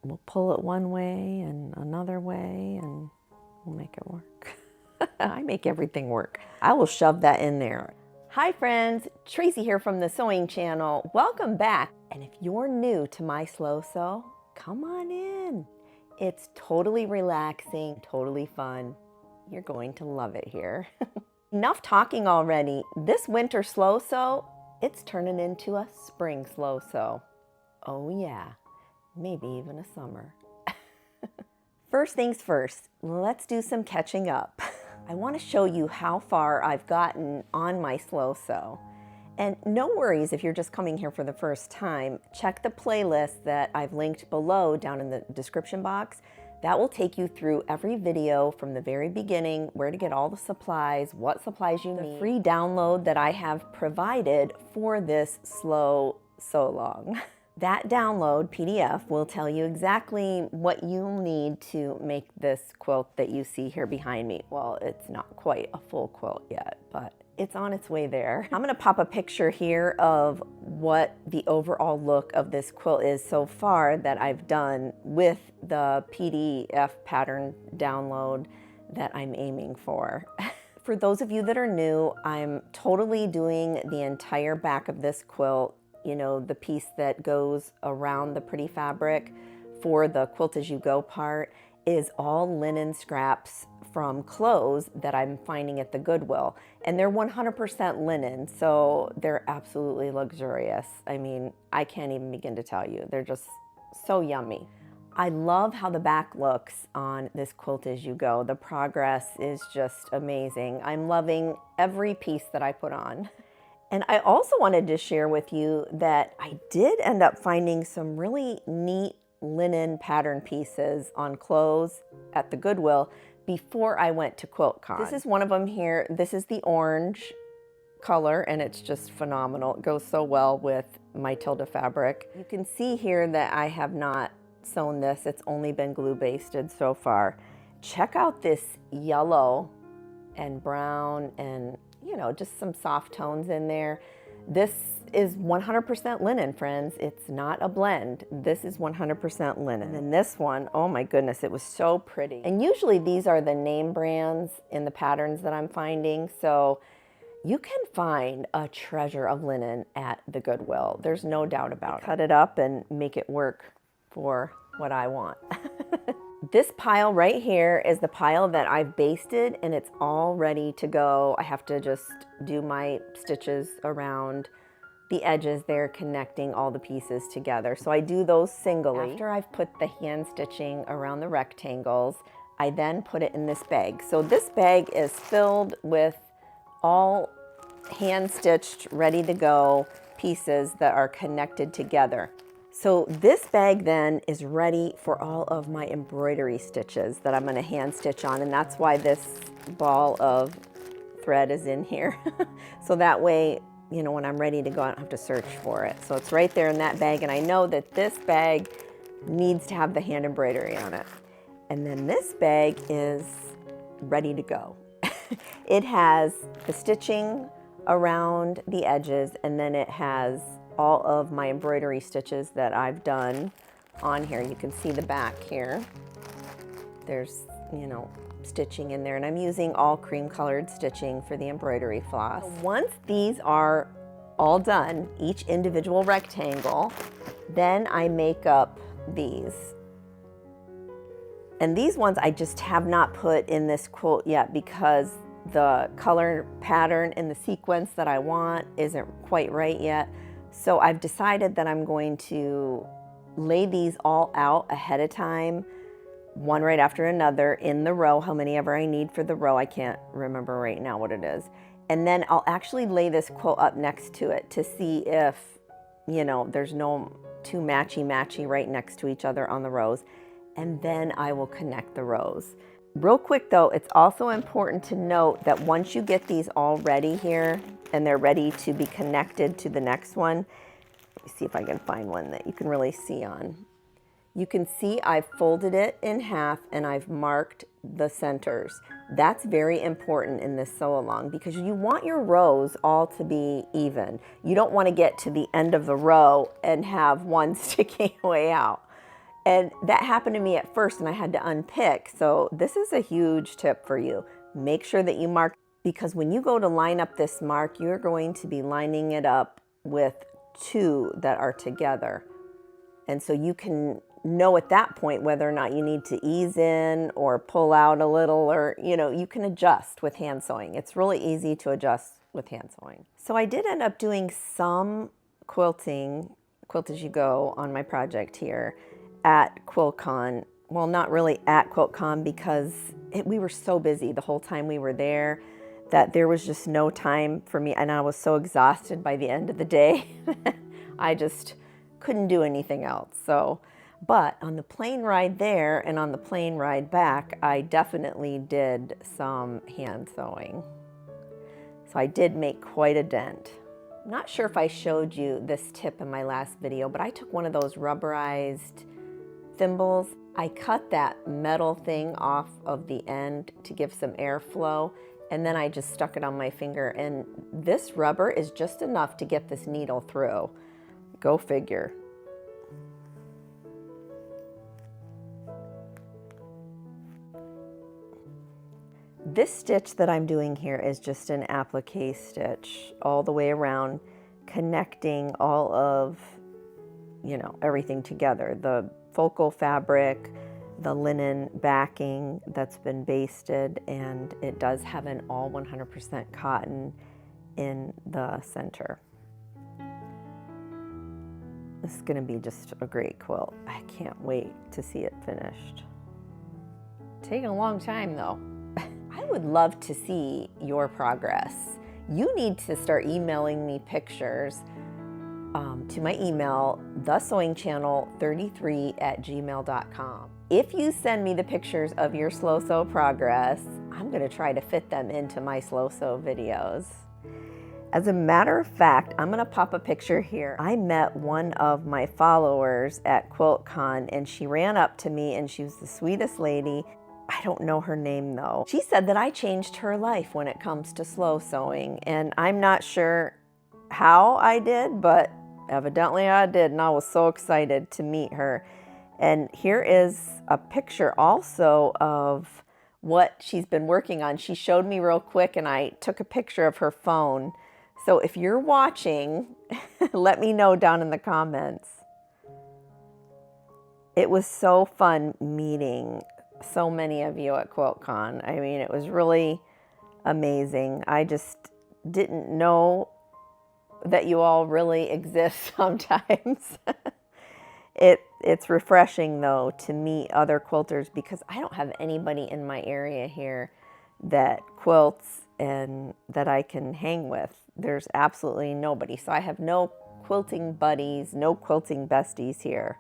we'll pull it one way and another way and we'll make it work. I make everything work. I will shove that in there. Hi friends, Tracy here from the Sewing Channel. Welcome back. And if you're new to my slow sew, come on in. It's totally relaxing, totally fun. You're going to love it here. Enough talking already. This winter slow sew, it's turning into a spring slow sew. Oh yeah, maybe even a summer. First things first, let's do some catching up. I want to show you how far I've gotten on my slow sew. And no worries if you're just coming here for the first time. Check the playlist that I've linked below down in the description box. That will take you through every video from the very beginning, where to get all the supplies, what supplies you need. The free download that I have provided for this slow sew along. That download PDF will tell you exactly what you'll need to make this quilt that you see here behind me. Well, it's not quite a full quilt yet, but it's on its way there. I'm gonna pop a picture here of what the overall look of this quilt is so far that I've done with the PDF pattern download that I'm aiming for. For those of you that are new, I'm totally doing the entire back of this quilt. You know, the piece that goes around the pretty fabric for the quilt as you go part is all linen scraps from clothes that I'm finding at the Goodwill. And they're 100% linen, so they're absolutely luxurious. I mean, I can't even begin to tell you. They're just so yummy. I love how the back looks on this quilt as you go. The progress is just amazing. I'm loving every piece that I put on. And I also wanted to share with you that I did end up finding some really neat linen pattern pieces on clothes at the Goodwill before I went to QuiltCon. This is one of them here. This is the orange color and it's just phenomenal. It goes so well with my Tilda fabric. You can see here that I have not sewn this. It's only been glue basted so far. Check out this yellow and brown and you know, just some soft tones in there. This is 100% linen, friends. It's not a blend. This is 100% linen. And this one, oh my goodness, it was so pretty. And usually these are the name brands in the patterns that I'm finding. So you can find a treasure of linen at the Goodwill. There's no doubt about it. Cut it up and make it work for what I want. This pile right here is the pile that I've basted and it's all ready to go. I have to just do my stitches around the edges there, connecting all the pieces together. So I do those singly. After I've put the hand stitching around the rectangles, I then put it in this bag. So this bag is filled with all hand stitched, ready to go pieces that are connected together. So this bag then is ready for all of my embroidery stitches that I'm going to hand stitch on, and that's why this ball of thread is in here. So that way, you know, when I'm ready to go, I don't have to search for it. So it's right there in that bag, and I know that this bag needs to have the hand embroidery on it. And then this bag is ready to go. It has the stitching around the edges, and then it has all of my embroidery stitches that I've done on here. You can see the back here. There's, you know, stitching in there, and I'm using all cream colored stitching for the embroidery floss. Once these are all done, each individual rectangle, then I make up these. And these ones I just have not put in this quilt yet because the color pattern and the sequence that I want isn't quite right yet. So I've decided that I'm going to lay these all out ahead of time, one right after another in the row, how many ever I need for the row. I can't remember right now what it is. And then I'll actually lay this quilt up next to it to see if, you know, there's no two matchy right next to each other on the rows. And then I will connect the rows. Real quick though, it's also important to note that once you get these all ready here and they're ready to be connected to the next one, let me see if I can find one that you can really see on. You can see I've folded it in half and I've marked the centers. That's very important in this sew along because you want your rows all to be even. You don't want to get to the end of the row and have one sticking way out. And that happened to me at first and I had to unpick. So this is a huge tip for you. Make sure that you mark, because when you go to line up this mark, you're going to be lining it up with two that are together. And so you can know at that point whether or not you need to ease in or pull out a little, or, you know, you can adjust with hand sewing. It's really easy to adjust with hand sewing. So I did end up doing some quilting, Quilt As You Go, on my project here at QuiltCon. Well, not really at QuiltCon, because we were so busy the whole time we were there that there was just no time for me, and I was so exhausted by the end of the day. I just couldn't do anything else. So, but on the plane ride there and on the plane ride back, I definitely did some hand sewing. So I did make quite a dent. I'm not sure if I showed you this tip in my last video, but I took one of those rubberized thimbles. I cut that metal thing off of the end to give some airflow, and then I just stuck it on my finger, and this rubber is just enough to get this needle through. Go figure. This stitch that I'm doing here is just an applique stitch all the way around, connecting all of, you know, everything together. The focal fabric, the linen backing that's been basted, and it does have an all 100% cotton in the center. This is going to be just a great quilt. I can't wait to see it finished. Taking a long time though. I would love to see your progress. You need to start emailing me pictures to my email, thesewingchannel33@gmail.com. If you send me the pictures of your slow sew progress, I'm going to try to fit them into my slow sew videos. As a matter of fact, I'm going to pop a picture here. I met one of my followers at QuiltCon, and she ran up to me, and she was the sweetest lady. I don't know her name though. She said that I changed her life when it comes to slow sewing, and I'm not sure how I did, but evidently I did, and I was so excited to meet her. And here is a picture also of what she's been working on. She showed me real quick, and I took a picture of her phone. So if you're watching, let me know down in the comments. It was so fun meeting so many of you at QuiltCon. I mean, it was really amazing. I just didn't know that you all really exist sometimes. It's refreshing though to meet other quilters, because I don't have anybody in my area here that quilts and that I can hang with. There's absolutely nobody. So I have no quilting buddies, no quilting besties here.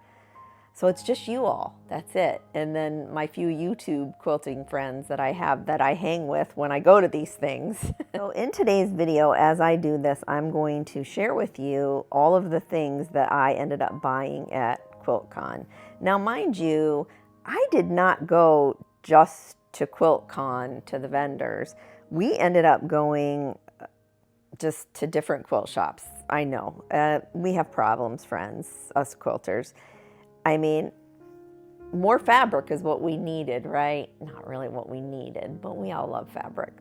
So it's just you all, that's it. And then my few YouTube quilting friends that I have that I hang with when I go to these things. So in today's video, as I do this, I'm going to share with you all of the things that I ended up buying at QuiltCon. Now, mind you, I did not go just to QuiltCon, to the vendors. We ended up going just to different quilt shops. I know, we have problems, friends, us quilters. I mean, more fabric is what we needed, right? Not really what we needed, but we all love fabric.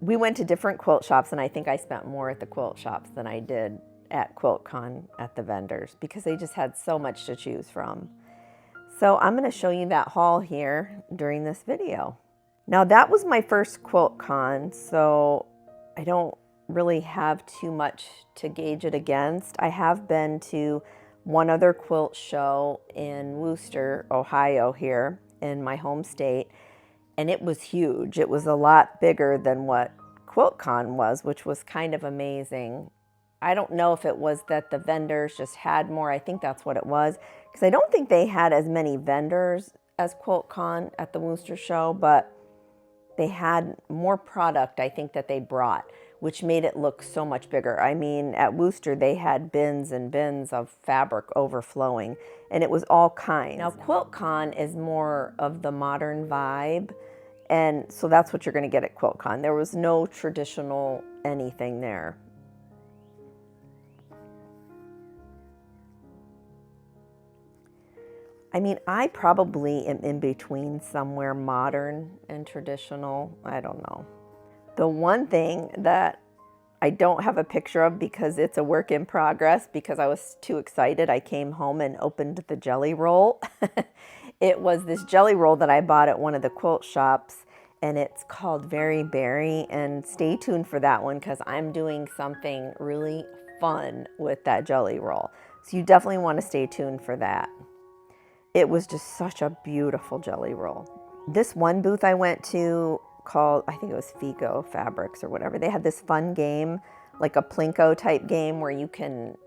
We went to different quilt shops, and I think I spent more at the quilt shops than I did at QuiltCon at the vendors, because they just had so much to choose from. So I'm going to show you that haul here during this video. Now, that was my first QuiltCon, so I don't really have too much to gauge it against. I have been to one other quilt show in Wooster, Ohio, here in my home state, and it was huge. It was a lot bigger than what QuiltCon was, which was kind of amazing. I don't know if it was that the vendors just had more. I think that's what it was, because I don't think they had as many vendors as QuiltCon at the Wooster show, but they had more product, I think, that they brought, which made it look so much bigger. I mean, at Wooster, they had bins and bins of fabric overflowing, and it was all kinds. Now, QuiltCon is more of the modern vibe, and so that's what you're gonna get at QuiltCon. There was no traditional anything there. I mean, I probably am in between somewhere modern and traditional. I don't know. The one thing that I don't have a picture of because it's a work in progress, because I was too excited, I came home and opened the jelly roll. It was this jelly roll that I bought at one of the quilt shops, and it's called Very Berry. And stay tuned for that one because I'm doing something really fun with that jelly roll. So you definitely want to stay tuned for that. It was just such a beautiful jelly roll. This one booth I went to called, I think it was Figo Fabrics or whatever. They had this fun game, like a Plinko type game where you can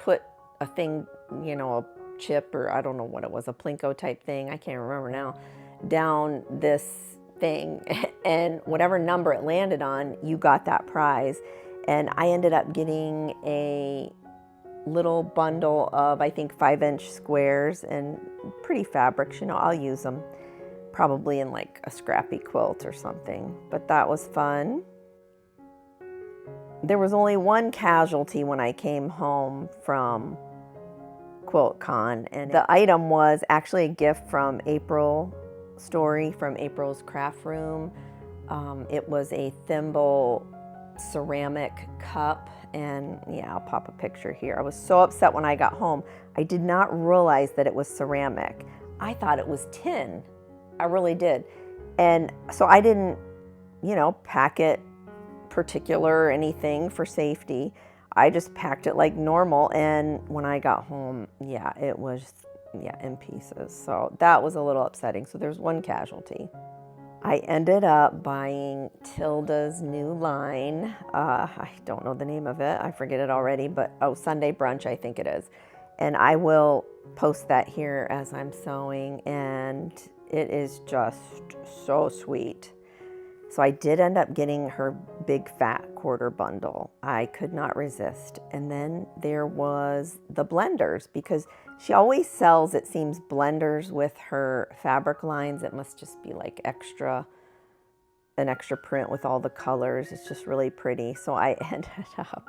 put a thing, you know, a chip, or I don't know what it was, a Plinko type thing, I can't remember now, down this thing, and whatever number it landed on, you got that prize. And I ended up getting a little bundle of, I think, 5-inch squares and pretty fabrics. You know, I'll use them probably in like a scrappy quilt or something, but that was fun. There was only one casualty when I came home from QuiltCon, and the item was actually a gift from April Story, from April's Craft Room. It was a thimble ceramic cup, and yeah, I'll pop a picture here. I was so upset when I got home. I did not realize that it was ceramic. I thought it was tin. I really did. And so I didn't, you know, pack it particular or anything for safety. I just packed it like normal, and when I got home, yeah, it was, yeah, in pieces. So that was a little upsetting. So there's one casualty. I ended up buying Tilda's new line. I don't know the name of it. I forget it already, but Sunday Brunch, I think it is. And I will post that here as I'm sewing, and it is just so sweet. So I did end up getting her big fat quarter bundle. I could not resist. And then there was the blenders, because she always sells, it seems, blenders with her fabric lines. It must just be like an extra print with all the colors. It's just really pretty. So I ended up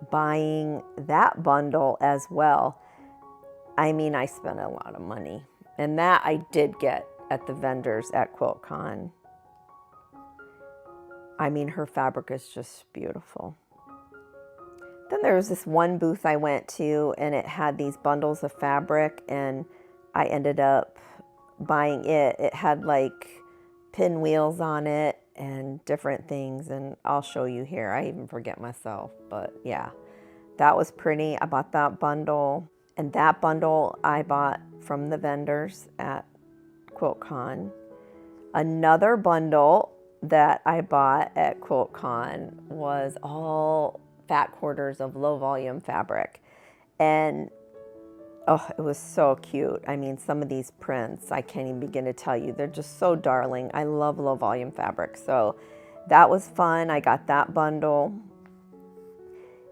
buying that bundle as well. I mean, I spent a lot of money, and that I did get at the vendors at QuiltCon. I mean, her fabric is just beautiful. Then there was this one booth I went to, and it had these bundles of fabric, and I ended up buying it. It had like pinwheels on it and different things, and I'll show you here. I even forget myself, but yeah, that was pretty. I bought that bundle, and that bundle I bought from the vendors at QuiltCon. Another bundle that I bought at QuiltCon was all fat quarters of low volume fabric, and oh, it was so cute. I mean, some of these prints, I can't even begin to tell you. They're just so darling. I love low volume fabric, so that was fun. I got that bundle.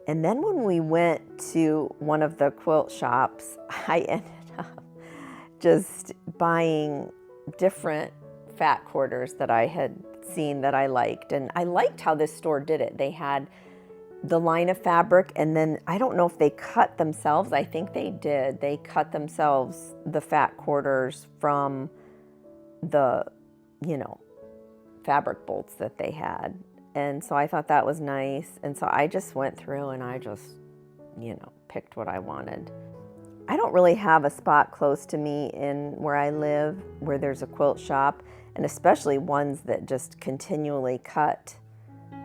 And then when we went to one of the quilt shops, I ended up just buying different fat quarters that I had seen that I liked. And I liked how this store did it. They had the line of fabric, and then I don't know if they cut themselves. I think they did. They cut themselves the fat quarters from the, you know, fabric bolts that they had. And so I thought that was nice. And so I just went through and I just, you know, picked what I wanted. I don't really have a spot close to me in where I live where there's a quilt shop, and especially ones that just continually cut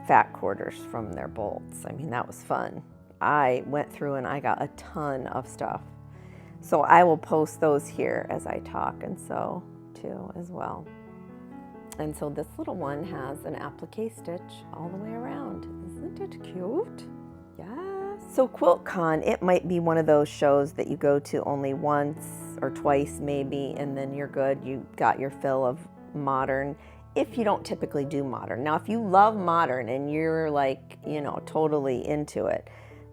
fat quarters from their bolts. I mean, that was fun. I went through and I got a ton of stuff. So I will post those here as I talk and sew too as well. And so this little one has an applique stitch all the way around. Isn't it cute? Yes. So QuiltCon, it might be one of those shows that you go to only once or twice maybe, and then you're good. You got your fill of modern, if you don't typically do modern. Now, if you love modern and you're like, you know, totally into it,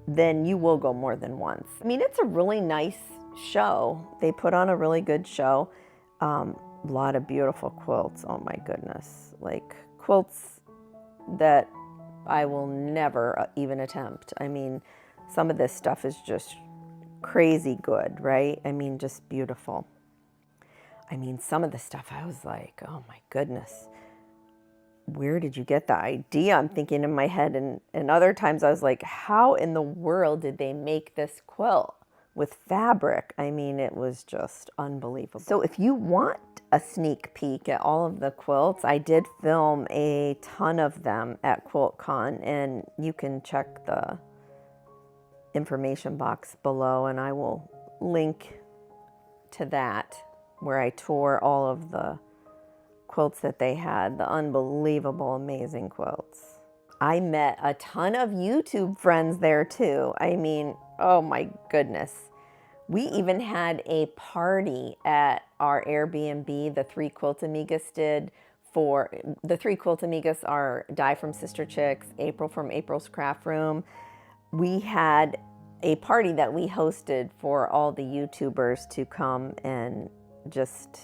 then you will go more than once. I mean, it's a really nice show. They put on a really good show. A lot of beautiful quilts. Oh my goodness. Like quilts that I will never even attempt. I mean, some of this stuff is just crazy good, right? I mean, just beautiful. I mean, some of the stuff I was like, oh my goodness, where did you get the idea? I'm thinking in my head. And other times I was like, how in the world did they make this quilt with fabric? I mean, it was just unbelievable. So if you want a sneak peek at all of the quilts, I did film a ton of them at QuiltCon, and you can check the information box below and I will link to that, where I tour all of the quilts that they had, the unbelievable, amazing quilts. I met a ton of YouTube friends there too. I mean, oh my goodness. We even had a party at our Airbnb, the three Quilt Amigas did. For the three Quilt Amigas are Di from Sister Chicks, April from April's Craft Room. We had a party that we hosted for all the YouTubers to come and just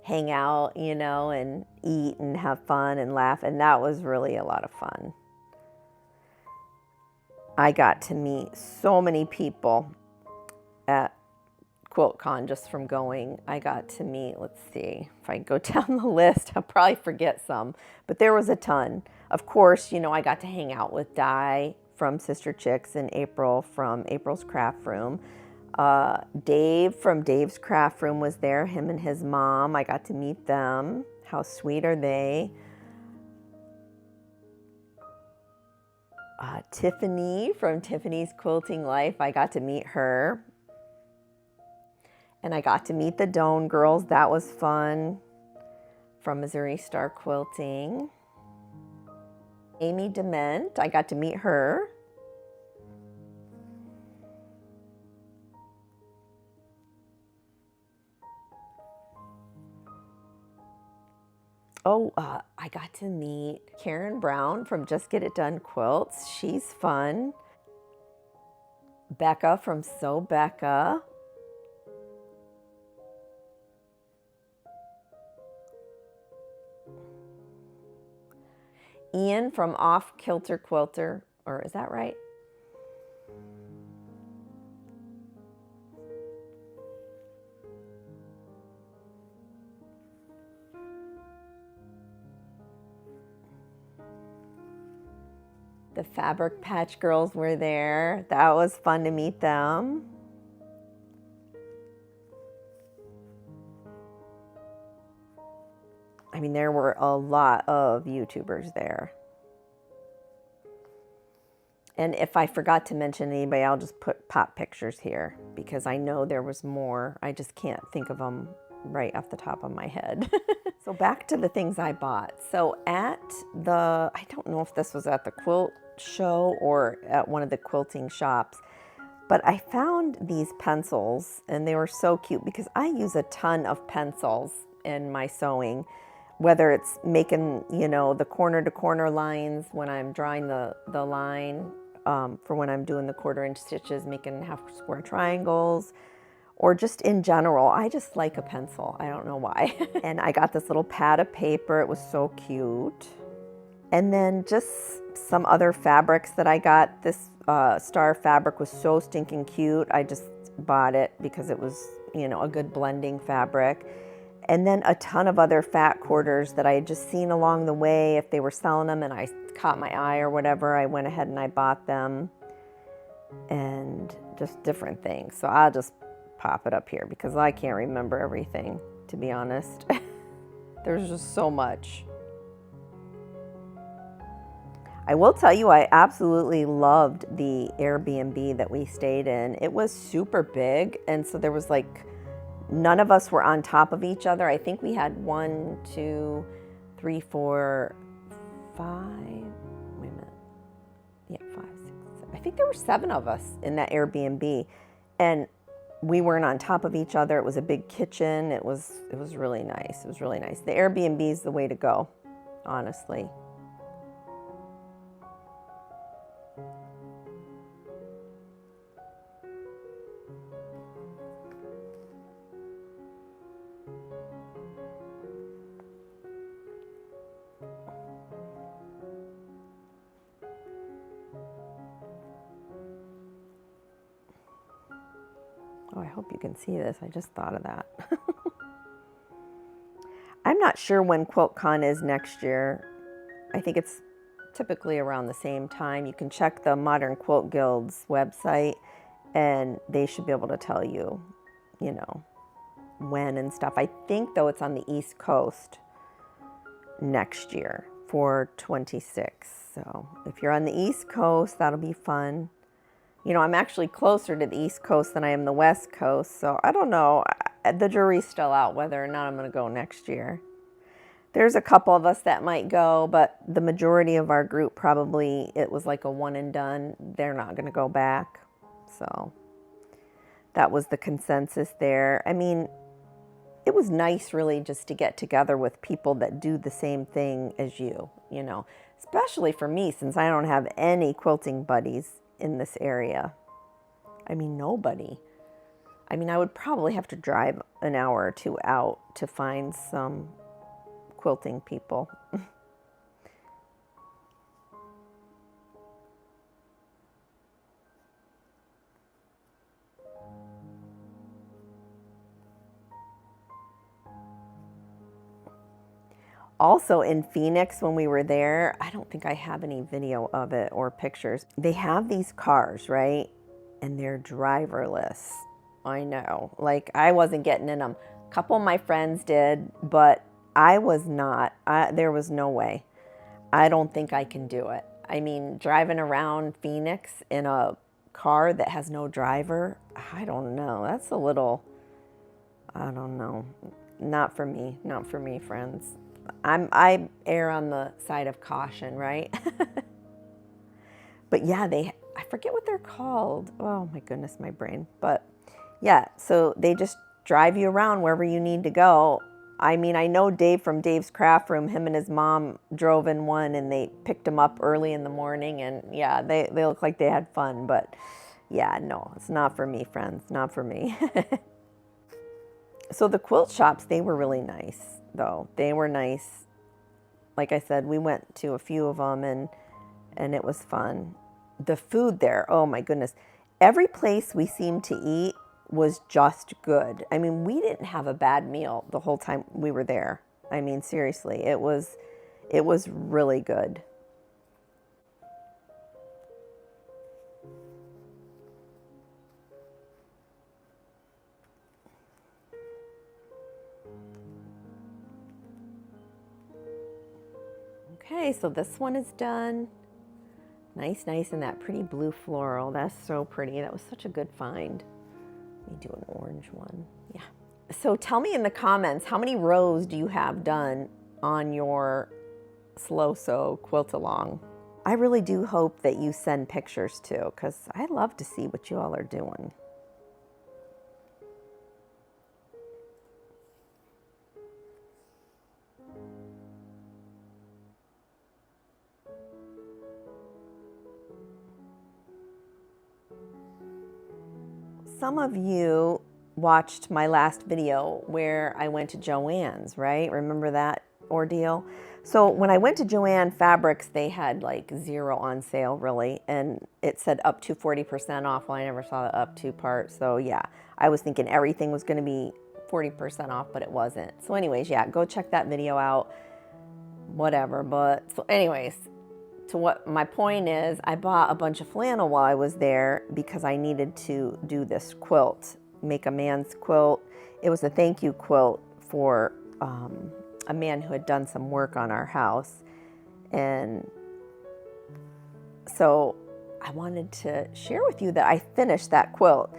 hang out, you know, and eat and have fun and laugh. And that was really a lot of fun. I got to meet so many people at QuiltCon just from going. I got to meet, let's see, if I go down the list, I'll probably forget some, but there was a ton. Of course, you know, I got to hang out with Di from Sister Chicks and April from April's Craft Room. Dave from Dave's Craft Room was there, him and his mom. I got to meet them. How sweet are they? Tiffany from Tiffany's Quilting Life, I got to meet her. And I got to meet the Doan girls. That was fun. From Missouri Star Quilting. Amy Dement, I got to meet her. Oh, I got to meet Karen Brown from Just Get It Done Quilts. She's fun. Becca from Sew Becca. Ian from Off Kilter Quilter, or is that right? The Fabric Patch Girls were there. That was fun to meet them. I mean, there were a lot of YouTubers there. And if I forgot to mention anybody, I'll just pop pictures here because I know there was more. I just can't think of them right off the top of my head. So back to the things I bought. So at the, I don't know if this was at the quilt show or at one of the quilting shops, but I found these pencils and they were so cute because I use a ton of pencils in my sewing, whether it's making, you know, the corner to corner lines when I'm drawing the line for when I'm doing the 1/4 inch stitches, making half square triangles, or just in general. I just like a pencil. I don't know why. And I got this little pad of paper. It was so cute. And then just some other fabrics that I got. This star fabric was so stinking cute. I just bought it because it was, you know, a good blending fabric. And then a ton of other fat quarters that I had just seen along the way. If they were selling them and I caught my eye or whatever, I went ahead and I bought them. And just different things. So I'll just pop it up here because I can't remember everything, to be honest. There's just so much. I will tell you, I absolutely loved the Airbnb that we stayed in. It was super big, and so there was like, none of us were on top of each other. I think we had 1, 2, 3, 4, 5, wait a minute. Yeah, 5, 6, 7. I think there were 7 of us in that Airbnb, and we weren't on top of each other. It was a big kitchen. It was really nice. It was really nice. The Airbnb is the way to go, honestly. Oh, I hope you can see this. I just thought of that. I'm not sure when QuiltCon is next year. I think it's typically around the same time. You can check the Modern Quilt Guild's website and they should be able to tell you, you know, when and stuff. I think though it's on the East Coast next year for 26. So if you're on the East Coast, that'll be fun. You know, I'm actually closer to the East Coast than I am the West Coast. So I don't know. The jury's still out whether or not I'm going to go next year. There's a couple of us that might go, but the majority of our group probably, it was like a one and done. They're not going to go back. So that was the consensus there. I mean, it was nice really just to get together with people that do the same thing as you know, especially for me since I don't have any quilting buddies in this area. I mean, nobody. I mean, I would probably have to drive an hour or two out to find some quilting people. Also in Phoenix when we were there, I don't think I have any video of it or pictures. They have these cars, right? And they're driverless. I know, like I wasn't getting in them. A couple of my friends did, but I was not. There was no way. I don't think I can do it. I mean, driving around Phoenix in a car that has no driver, I don't know. That's a little, I don't know. Not for me. Not for me, friends. I err on the side of caution, right? But yeah, I forget what they're called. Oh my goodness, my brain. But yeah, so they just drive you around wherever you need to go. I mean, I know Dave from Dave's Craft Room, him and his mom drove in one and they picked him up early in the morning and yeah, they look like they had fun, but yeah, no, it's not for me, friends, not for me. So the quilt shops, they were really nice though. They were nice. Like I said, we went to a few of them and it was fun. The food there, oh my goodness. Every place we seemed to eat was just good. I mean, we didn't have a bad meal the whole time we were there. I mean, seriously, it was really good. Okay, so this one is done. Nice, nice, and that pretty blue floral. That's so pretty. That was such a good find. Let me do an orange one. Yeah. So tell me in the comments, how many rows do you have done on your slow sew quilt along? I really do hope that you send pictures too, because I love to see what you all are doing. Some of you watched my last video where I went to Joann's, right? Remember that ordeal? So when I went to Joann Fabrics, they had like 0 on sale really, and it said up to 40% off. Well, I never saw the up to part, so yeah, I was thinking everything was gonna be 40% off, but it wasn't. So anyways, yeah, go check that video out, whatever. But so anyways, to what my point is, I bought a bunch of flannel while I was there because I needed to do this quilt, make a man's quilt. It was a thank you quilt for a man who had done some work on our house. And so I wanted to share with you that I finished that quilt.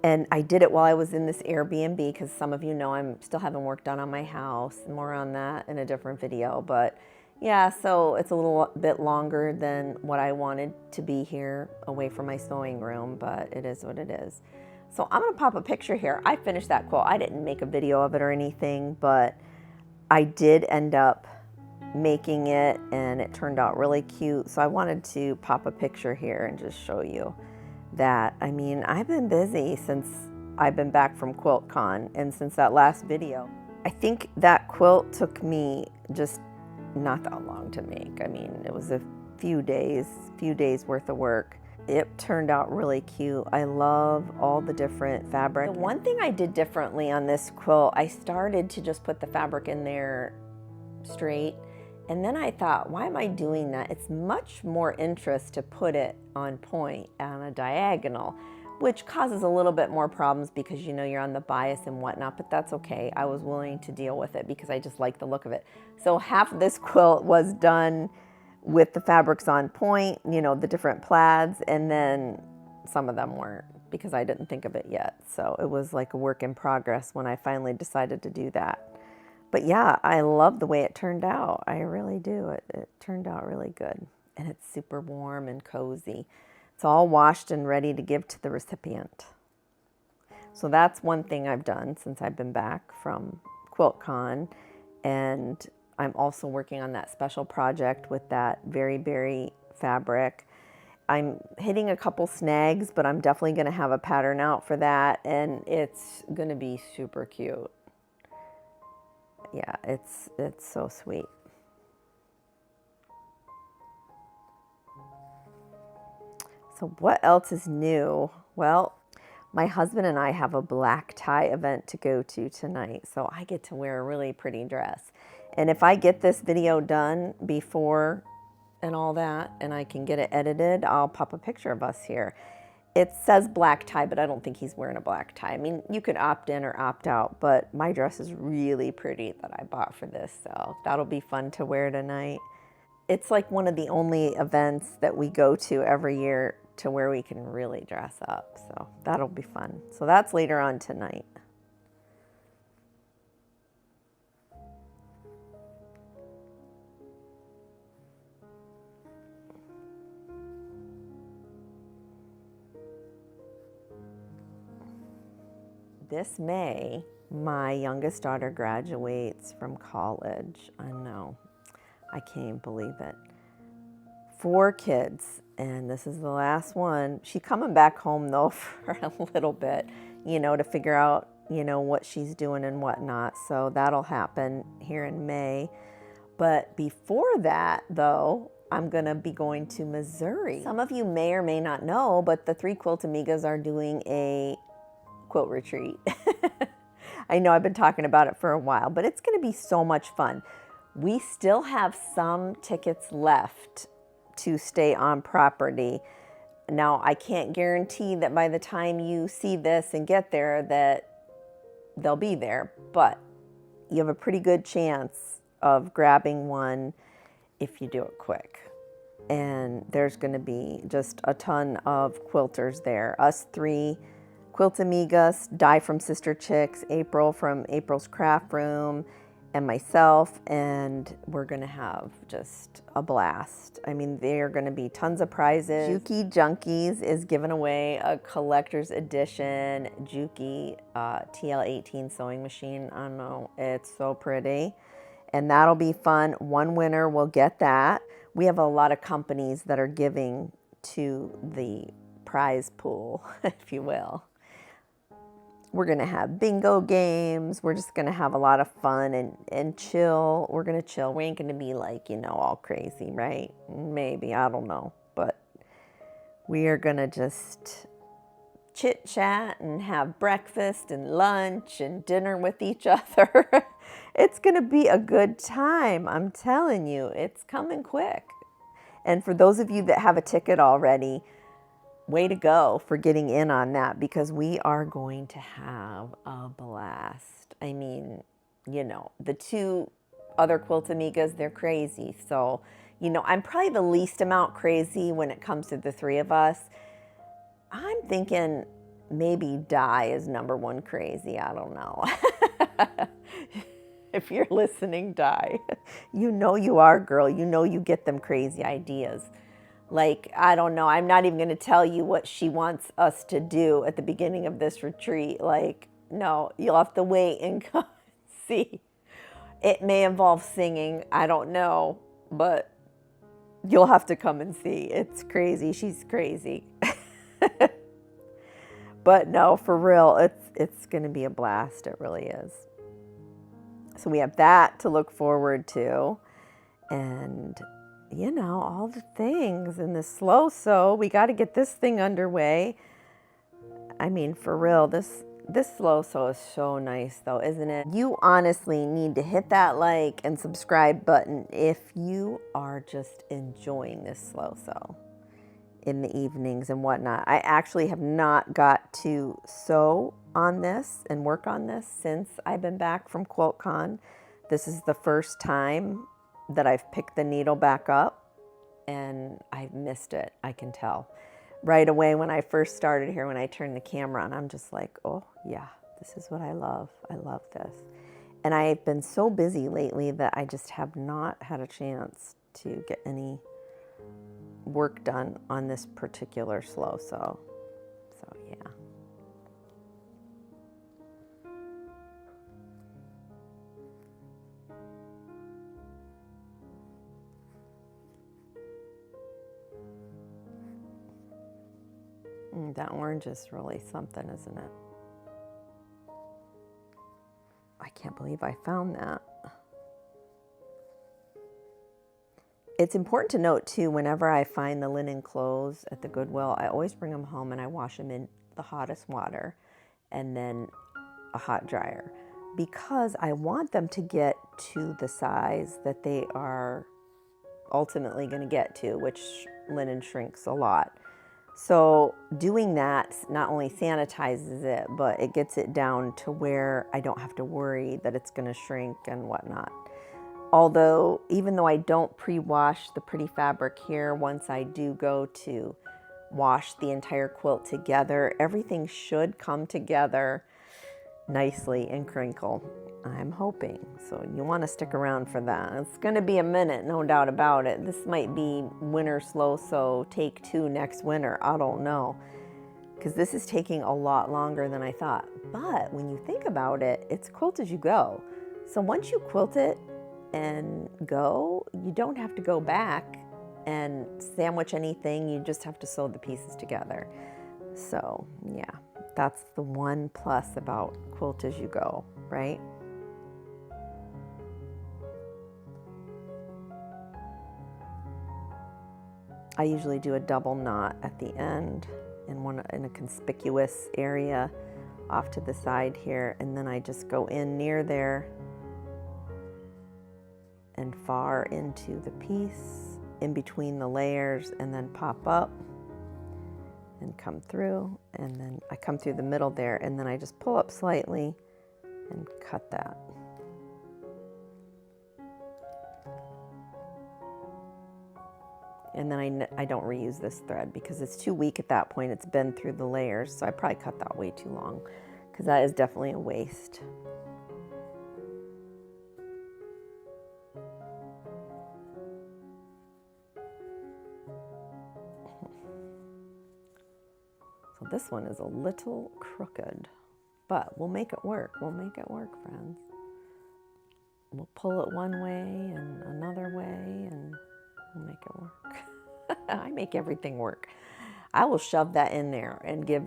And I did it while I was in this Airbnb because some of you know I'm still having work done on my house. More on that in a different video. But yeah, so it's a little bit longer than what I wanted to be here away from my sewing room, but it is what it is. So I'm gonna pop a picture here. I finished that quilt. I didn't make a video of it or anything, but I did end up making it and it turned out really cute. So I wanted to pop a picture here and just show you that. I mean, I've been busy since I've been back from QuiltCon and since that last video. I think that quilt took me just not that long to make. I mean, it was a few days worth of work. it turned out really cute. I love all the different fabric. The one thing I did differently on this quilt, I started to just put the fabric in there straight, and then I thought, why am I doing that? It's much more interest to put it on point on a diagonal, which causes a little bit more problems because you know you're on the bias and whatnot, but that's okay. I was willing to deal with it because I just like the look of it. So half of this quilt was done with the fabrics on point, you know, the different plaids, and then some of them weren't because I didn't think of it yet. So it was like a work in progress when I finally decided to do that. But yeah, I love the way it turned out. I really do. It turned out really good. And it's super warm and cozy. It's all washed and ready to give to the recipient. So that's one thing I've done since I've been back from QuiltCon. And I'm also working on that special project with that very berry fabric. I'm hitting a couple snags, but I'm definitely going to have a pattern out for that. And it's going to be super cute. Yeah, it's so sweet. So what else is new? Well, my husband and I have a black tie event to go to tonight, so I get to wear a really pretty dress. And if I get this video done before and all that, and I can get it edited, I'll pop a picture of us here. It says black tie, but I don't think he's wearing a black tie. I mean, you could opt in or opt out, but my dress is really pretty that I bought for this, so that'll be fun to wear tonight. It's like one of the only events that we go to every year to where we can really dress up, so that'll be fun. So that's later on tonight. This May, my youngest daughter graduates from college. I know, I can't even believe it. 4 kids, and this is the last one. She's coming back home though for a little bit, you know, to figure out, you know, what she's doing and whatnot. So that'll happen here in May. But before that though, I'm gonna be going to Missouri. Some of you may or may not know, but the 3 Quilt Amigas are doing a quilt retreat. I know I've been talking about it for a while, but it's going to be so much fun. We still have some tickets left to stay on property. Now, I can't guarantee that by the time you see this and get there that they'll be there, but you have a pretty good chance of grabbing one if you do it quick. And there's going to be just a ton of quilters there. Us 3 Quilt Amigas, Di from Sister Chicks, April from April's Craft Room, and myself, and we're gonna have just a blast. I mean, there are gonna be tons of prizes. Juki Junkies is giving away a collector's edition Juki TL18 sewing machine. I don't know, it's so pretty. And that'll be fun. One winner will get that. We have a lot of companies that are giving to the prize pool, if you will. We're going to have bingo games. We're just going to have a lot of fun and chill. We're going to chill. We ain't going to be like, you know, all crazy, right? Maybe, I don't know. But we are going to just chit chat and have breakfast and lunch and dinner with each other. It's going to be a good time. I'm telling you, it's coming quick. And for those of you that have a ticket already, way to go for getting in on that, because we are going to have a blast. I mean, you know, the 2 other Quilt Amigas, they're crazy. So, you know, I'm probably the least amount crazy when it comes to the 3 of us. I'm thinking maybe Di is number 1 crazy. I don't know. If you're listening, Di, you know you are, girl. You know you get them crazy ideas. Like, I don't know, I'm not even going to tell you what she wants us to do at the beginning of this retreat. Like, no, you'll have to wait and come see. It may involve singing, I don't know, but you'll have to come and see. It's crazy. She's crazy. But no, for real, it's going to be a blast. It really is. So we have that to look forward to. And you know, all the things and the slow sew. We got to get this thing underway. I mean, for real, this slow sew is so nice though, isn't it? You honestly need to hit that like and subscribe button if you are just enjoying this slow sew in the evenings and whatnot. I actually have not got to sew on this and work on this since I've been back from QuiltCon. This is the first time that I've picked the needle back up, and I've missed it, I can tell. Right away when I first started here, when I turned the camera on, I'm just like, oh yeah, this is what I love. I love this. And I've been so busy lately that I just have not had a chance to get any work done on this particular slow sew. So yeah. That orange is really something, isn't it? I can't believe I found that. It's important to note too, whenever I find the linen clothes at the Goodwill, I always bring them home and I wash them in the hottest water and then a hot dryer, because I want them to get to the size that they are ultimately going to get to, which linen shrinks a lot. So doing that not only sanitizes it, but it gets it down to where I don't have to worry that it's going to shrink and whatnot. Although, even though I don't pre-wash the pretty fabric here, once I do go to wash the entire quilt together, everything should come together nicely and crinkle. I'm hoping. So you want to stick around for that. It's going to be a minute, no doubt about it. This might be winter slow sew take 2 next winter. I don't know, because this is taking a lot longer than I thought. But when you think about it, it's quilt as you go. So once you quilt it and go, you don't have to go back and sandwich anything. You just have to sew the pieces together. So yeah, that's the one plus about quilt as you go, right? I usually do a double knot at the end in a conspicuous area off to the side here, and then I just go in near there and far into the piece in between the layers, and then pop up and come through, and then I come through the middle there, and then I just pull up slightly and cut that. And then I don't reuse this thread because it's too weak at that point. It's been through the layers, so I probably cut that way too long, because that is definitely a waste. So this one is a little crooked, but we'll make it work. We'll make it work, friends. We'll pull it one way and another way, and we'll make it work. I make everything work. I will shove that in there and give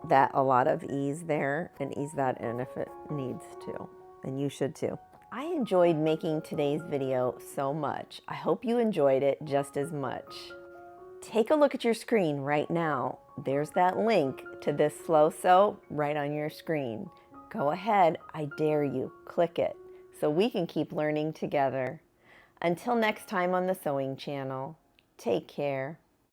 that a lot of ease there and ease that in if it needs to. And you should too. I enjoyed making today's video so much. I hope you enjoyed it just as much. Take a look at your screen right now. There's that link to this slow sew right on your screen. Go ahead, I dare you, click it so we can keep learning together. Until next time on the Sewing Channel, take care.